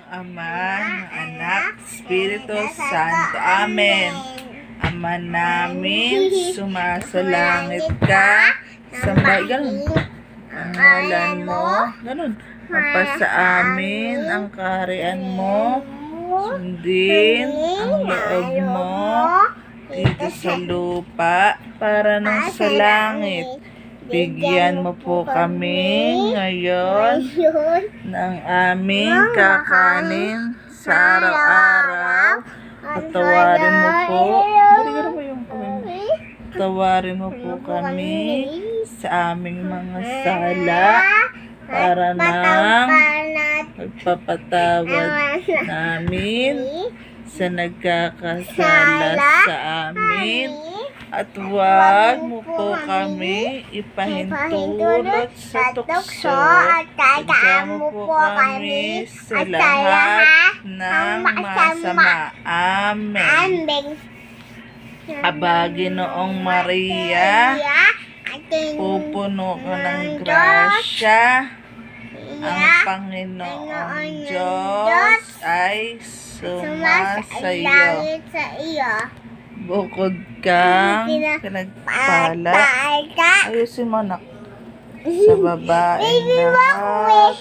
Ama, ng Anak, Espiritu Santo. Amen. Ama namin, sumasalangit ka, ganun. Ang ngalan mo, ganun. Mapasa amin ang kaharian mo, sundin ang loob mo, dito sa lupa, para nang sa langit. Bigyan mo po kami ngayon ng aming kakanin sa araw-araw. Patawarin mo po. Patawarin mo po kami sa aming mga sala para nang magpapatawad namin sa nagkakasala sa amin. At huwag mo po kami ipahintulot sa tukso. Bigyan mo po kami sa lahat ng masama. Amen. Aba, Ginoong Maria, pupuno ka ng grasya. Ang Panginoong Diyos ay sumasayo. Bukod kang pinagpala. Ayusin mo, anak. Sa babaeng lahat